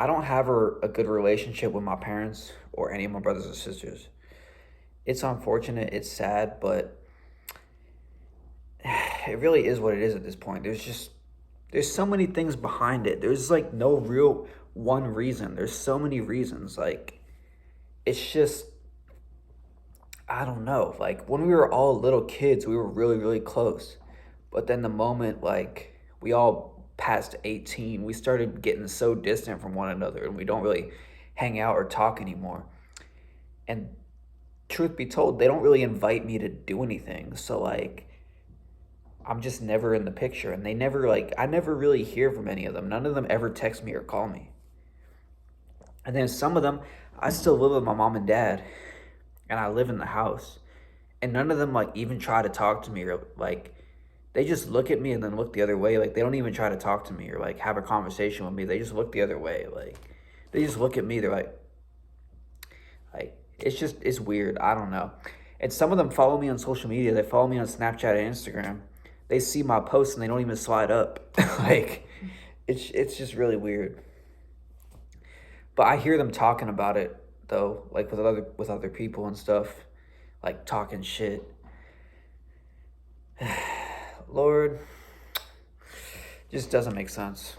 I don't have a good relationship with my parents or any of my brothers and sisters. It's unfortunate, it's sad, but it really is what it is at this point. There's so many things behind it. There's like no real one reason. There's so many reasons. Like it's just I don't know. Like when we were all little kids, we were really really close. But then the moment like we all passed 18, we started getting so distant from one another and we don't really hang out or talk anymore. And truth be told, they don't really invite me to do anything. So like I'm just never in the picture and they never like I never really hear from any of them. None of them ever text me or call me. And then some of them I still live with my mom and dad and I live in the house. And none of them like even try to talk to me or like they just look at me and then look the other way. Like they don't even try to talk to me or like have a conversation with me. They just look the other way. Like they just look at me. They're like it's weird. I don't know. And some of them follow me on social media. They follow me on Snapchat and Instagram. They see my posts and they don't even slide up. Like it's just really weird. But I hear them talking about it though, like with other people and stuff, like talking shit. Lord, just doesn't make sense.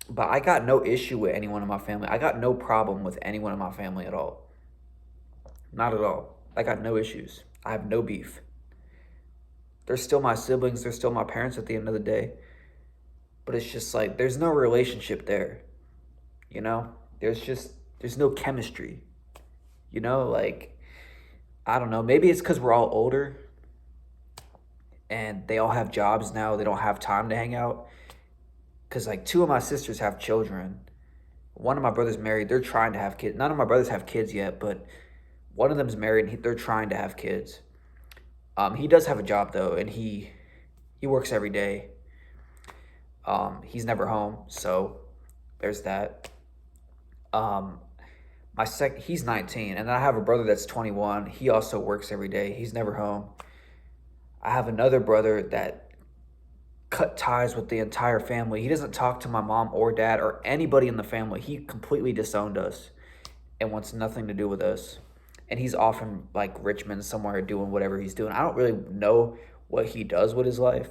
But I got no issue with anyone in my family. I got no problem with anyone in my family at all. Not at all. I got no issues. I have no beef. They're still my siblings. They're still my parents at the end of the day. But it's just like there's no relationship there. You know? There's no chemistry. You know, like I don't know. Maybe it's because we're all older and they all have jobs now. They don't have time to hang out. Because like two of my sisters have children. One of my brothers married. They're trying to have kids. None of my brothers have kids yet, but one of them's married and they're trying to have kids. He does have a job though, and he works every day. He's never home, so there's that. Um, he's 19, and then I have a brother that's 21. He also works every day. He's never home. I have another brother that cut ties with the entire family. He doesn't talk to my mom or dad or anybody in the family. He completely disowned us and wants nothing to do with us. And he's off in like Richmond somewhere doing whatever he's doing. I don't really know what he does with his life.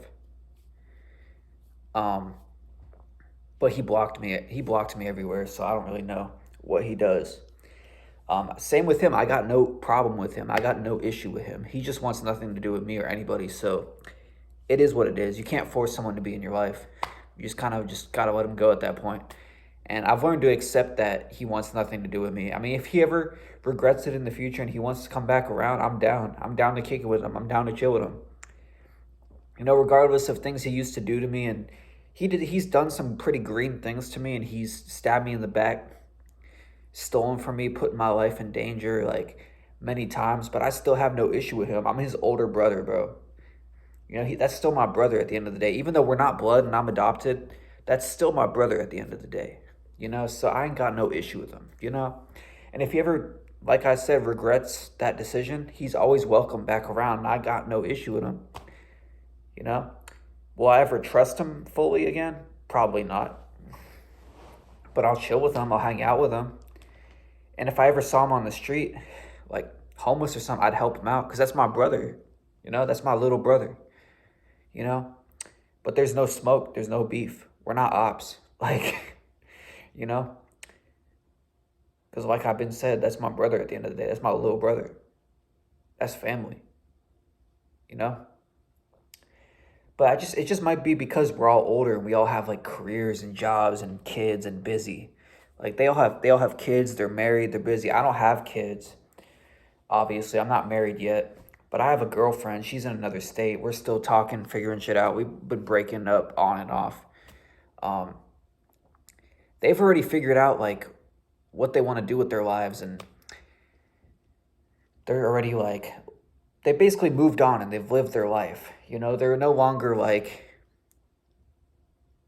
Um, but he blocked me. He blocked me everywhere, so I don't really know what he does. Same with him. I got no problem with him. I got no issue with him. He just wants nothing to do with me or anybody. So it is what it is. You can't force someone to be in your life. You just kind of just gotta let him go at that point. And I've learned to accept that he wants nothing to do with me. I mean, if he ever regrets it in the future and he wants to come back around, I'm down. I'm down to kick it with him. I'm down to chill with him. You know, regardless of things he used to do to me, and he's done some pretty green things to me, and he's stabbed me in the back, stolen from me, put my life in danger like many times. But I still have no issue with him. I'm his older brother, bro. You know, that's still my brother at the end of the day. Even though we're not blood and I'm adopted, that's still my brother at the end of the day. You know, so I ain't got no issue with him, you know? And if he ever, like I said, regrets that decision, he's always welcome back around and I got no issue with him, you know? Will I ever trust him fully again? Probably not. But I'll chill with him, I'll hang out with him. And if I ever saw him on the street, like homeless or something, I'd help him out because that's my brother, you know? That's my little brother, you know? But there's no smoke, there's no beef. We're not ops. Like, you know? Because like I've been said, that's my brother at the end of the day. That's my little brother. That's family, you know? But it just might be because we're all older and we all have like careers and jobs and kids and busy. Like they all have kids, they're married, they're busy. I don't have kids. Obviously, I'm not married yet. But I have a girlfriend. She's in another state. We're still talking, figuring shit out. We've been breaking up on and off. Um, they've already figured out like what they want to do with their lives and they're already like they basically moved on and they've lived their life. You know, they're no longer like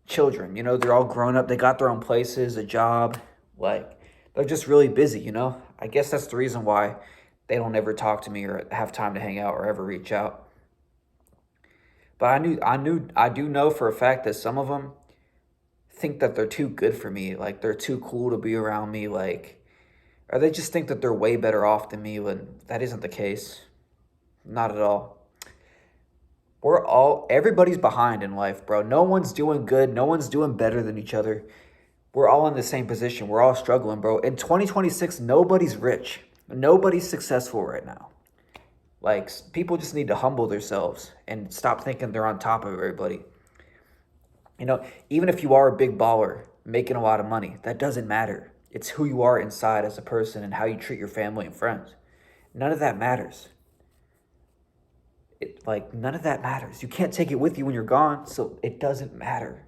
children. You know, they're all grown up. They got their own places, a job. Like they're just really busy, you know? I guess that's the reason why they don't ever talk to me or have time to hang out or ever reach out. But I do know for a fact that some of them think that they're too good for me, like they're too cool to be around me, like, or they just think that they're way better off than me when that isn't the case. Not at all. Everybody's behind in life, bro. No one's doing good. No one's doing better than each other. We're all in the same position. We're all struggling, bro. In 2026, nobody's rich. Nobody's successful right now. Like, people just need to humble themselves and stop thinking they're on top of everybody. You know, even if you are a big baller, making a lot of money, that doesn't matter. It's who you are inside as a person and how you treat your family and friends. None of that matters. None of that matters. You can't take it with you when you're gone, so it doesn't matter.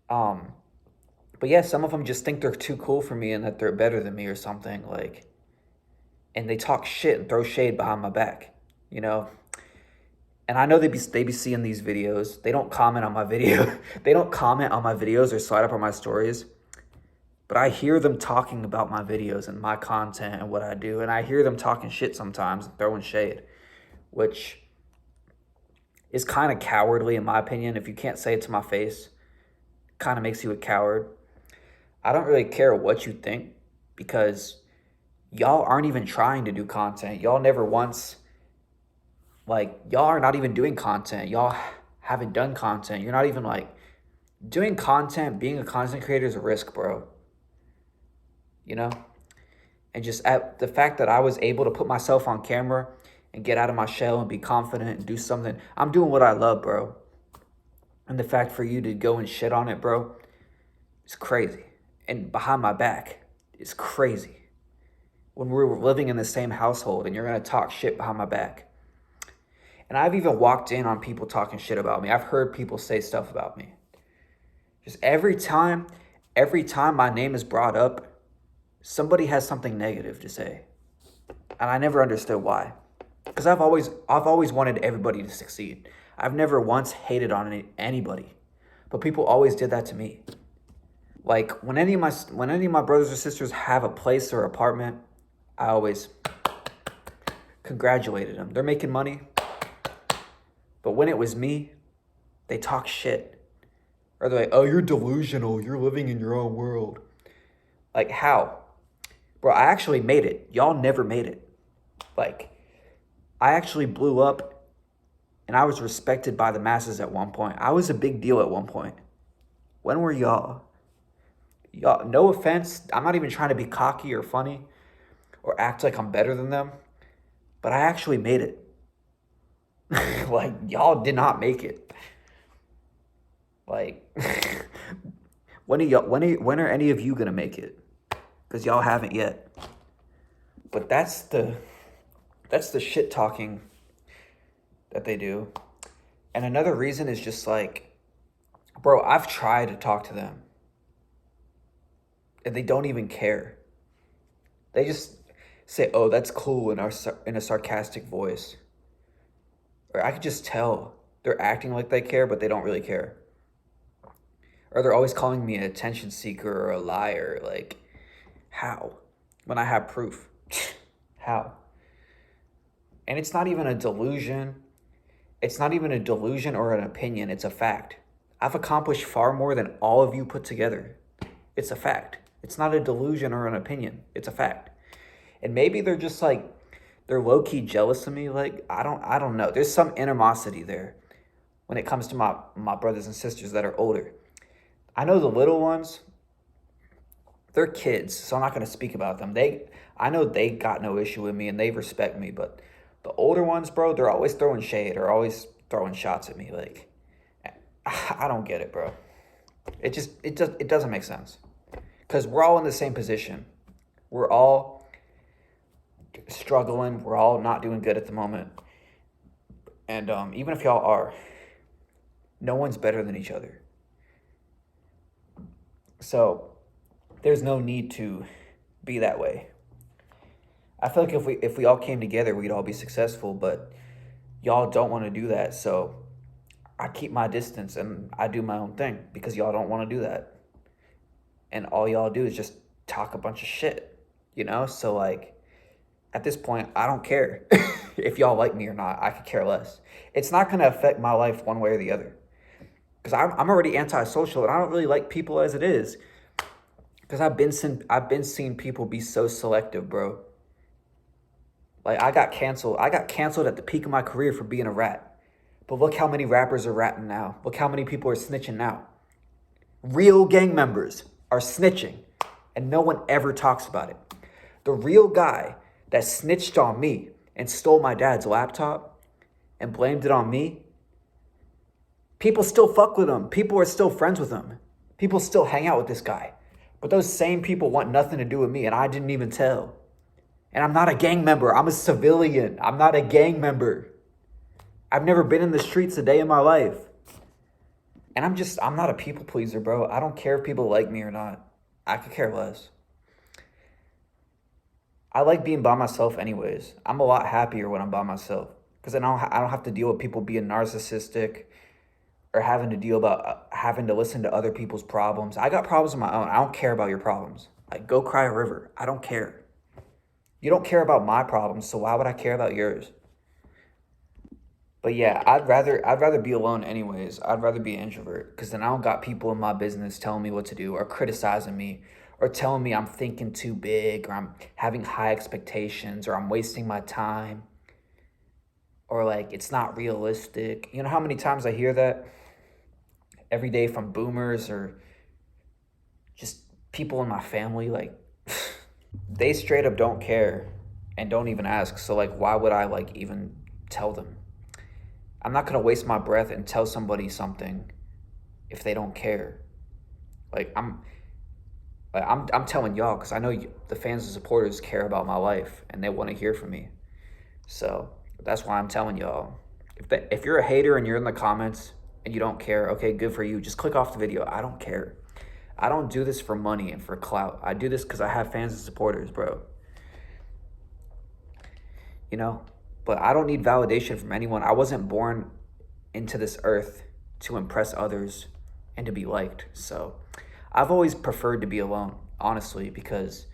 But yeah, some of them just think they're too cool for me and that they're better than me or something, like, and they talk shit and throw shade behind my back, you know? And I know they be seeing these videos. They don't comment on my video. They don't comment on my videos or slide up on my stories. But I hear them talking about my videos and my content and what I do. And I hear them talking shit sometimes and throwing shade, which is kind of cowardly in my opinion. If you can't say it to my face, kind of makes you a coward. I don't really care what you think because y'all aren't even trying to do content. Y'all never once, y'all are not even doing content. Y'all haven't done content. You're not even doing content. Being a content creator is a risk, bro. You know? And just at the fact that I was able to put myself on camera and get out of my shell and be confident and do something. I'm doing what I love, bro. And the fact for you to go and shit on it, bro, it's crazy. And behind my back, it's crazy. When we're living in the same household and you're going to talk shit behind my back. And I've even walked in on people talking shit about me. I've heard people say stuff about me. Just every time my name is brought up, somebody has something negative to say. And I never understood why. Because I've always wanted everybody to succeed. I've never once hated on anybody. But people always did that to me. Like when any of my brothers or sisters have a place or apartment, I always congratulated them. They're making money. But when it was me, they talk shit. Or they're like, oh, you're delusional. You're living in your own world. Like, how? Bro, I actually made it. Y'all never made it. I actually blew up and I was respected by the masses at one point. I was a big deal at one point. When were y'all? Y'all, no offense. I'm not even trying to be cocky or funny or act like I'm better than them. But I actually made it. Y'all did not make it. When are any of you gonna make it? Because y'all haven't yet. But that's the shit talking that they do. And another reason is just bro, I've tried to talk to them. And they don't even care. They just say, oh, that's cool in a sarcastic voice. Or I could just tell they're acting like they care, but they don't really care. Or they're always calling me an attention seeker or a liar. How? When I have proof. How? And it's not even a delusion. It's not even a delusion or an opinion. It's a fact. I've accomplished far more than all of you put together. It's a fact. It's not a delusion or an opinion. It's a fact. And maybe they're just they're low-key jealous of me. I don't know. There's some animosity there when it comes to my brothers and sisters that are older. I know the little ones, they're kids, so I'm not going to speak about them. I know they got no issue with me and they respect me, but the older ones, bro, they're always throwing shade or always throwing shots at me. I don't get it, bro. It doesn't make sense. Because we're all in the same position. We're all struggling. We're all not doing good at the moment. And even if y'all are, no one's better than each other. So there's no need to be that way. I feel like if we all came together, we'd all be successful, but y'all don't want to do that. So I keep my distance and I do my own thing because y'all don't want to do that. And all y'all do is just talk a bunch of shit, you know? So at this point, I don't care if y'all like me or not. I could care less. It's not going to affect my life one way or the other. Because I'm already antisocial and I don't really like people as it is. Because I've been seeing people be so selective, bro. Like I got canceled. I got canceled at the peak of my career for being a rat. But look how many rappers are ratting now. Look how many people are snitching now. Real gang members are snitching, and no one ever talks about it. The real guy that snitched on me and stole my dad's laptop and blamed it on me, people still fuck with him. People are still friends with him. People still hang out with this guy. But those same people want nothing to do with me, and I didn't even tell. And I'm not a gang member. I'm a civilian. I'm not a gang member. I've never been in the streets a day in my life. And I'm not a people pleaser, bro. I don't care if people like me or not. I could care less. I like being by myself anyways. I'm a lot happier when I'm by myself. Because I don't have to deal with people being narcissistic or having to deal about having to listen to other people's problems. I got problems of my own. I don't care about your problems. Like, go cry a river. I don't care. You don't care about my problems, so why would I care about yours? But yeah, I'd rather be alone anyways. I'd rather be an introvert because then I don't got people in my business telling me what to do or criticizing me or telling me I'm thinking too big or I'm having high expectations or I'm wasting my time or like it's not realistic. You know how many times I hear that every day from boomers or just people in my family? Like they straight up don't care and don't even ask. So like why would I like even tell them? I'm not gonna waste my breath and tell somebody something if they don't care. Like I'm telling y'all because I know the fans and supporters care about my life and they want to hear from me. So that's why I'm telling y'all. If you're a hater and you're in the comments and you don't care, okay, good for you. Just click off the video. I don't care. I don't do this for money and for clout. I do this because I have fans and supporters, bro. You know? But I don't need validation from anyone. I wasn't born into this earth to impress others and to be liked. So I've always preferred to be alone, honestly, because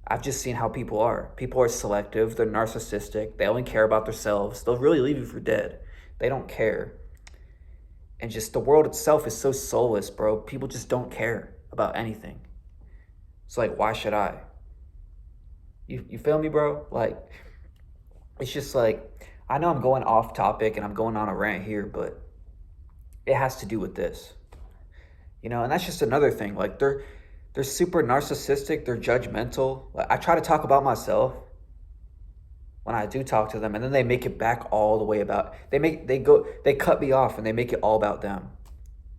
I've just seen how people are. People are selective. They're narcissistic. They only care about themselves. They'll really leave you for dead. They don't care. And just the world itself is so soulless, bro. People just don't care about anything. It's like, why should I? You feel me, bro? Like, it's just like, I know I'm going off topic and I'm going on a rant here, but it has to do with this. You know, and that's just another thing. Like they're super narcissistic, they're judgmental. Like I try to talk about myself when I do talk to them, and then they make it back all the way about they cut me off and they make it all about them.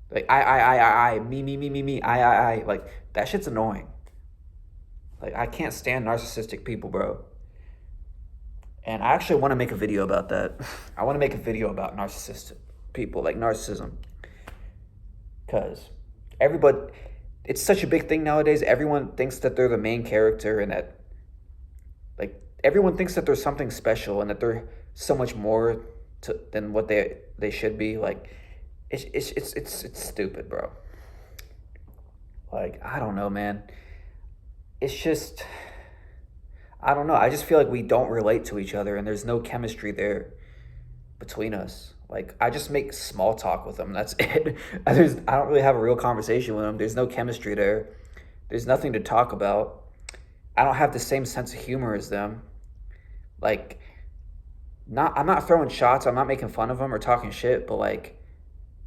Like I, me, I. Like that shit's annoying. Like I can't stand narcissistic people, bro. And I actually want to make a video about that. I want to make a video about narcissistic people, like narcissism. Because it's such a big thing nowadays. Everyone thinks that they're the main character and that, like, everyone thinks that there's something special and that they're so much more than what they should be. Like, it's stupid, bro. Like, I don't know, man. It's just... I don't know. I just feel like we don't relate to each other and there's no chemistry there between us. Like, I just make small talk with them. That's it. I don't really have a real conversation with them. There's no chemistry there. There's nothing to talk about. I don't have the same sense of humor as them. Like, I'm not throwing shots. I'm not making fun of them or talking shit, but like,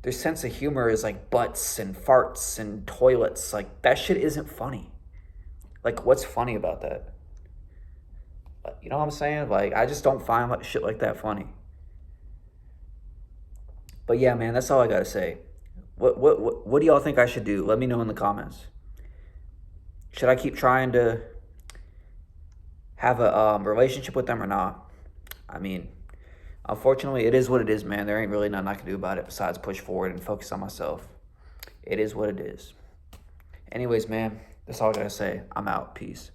their sense of humor is like butts and farts and toilets. Like, that shit isn't funny. Like, what's funny about that? You know what I'm saying? Like, I just don't find shit like that funny. But yeah, man, that's all I gotta say. What do y'all think I should do? Let me know in the comments. Should I keep trying to have a relationship with them or not? I mean, unfortunately, it is what it is, man. There ain't really nothing I can do about it besides push forward and focus on myself. It is what it is. Anyways, man, that's all I gotta say. I'm out. Peace.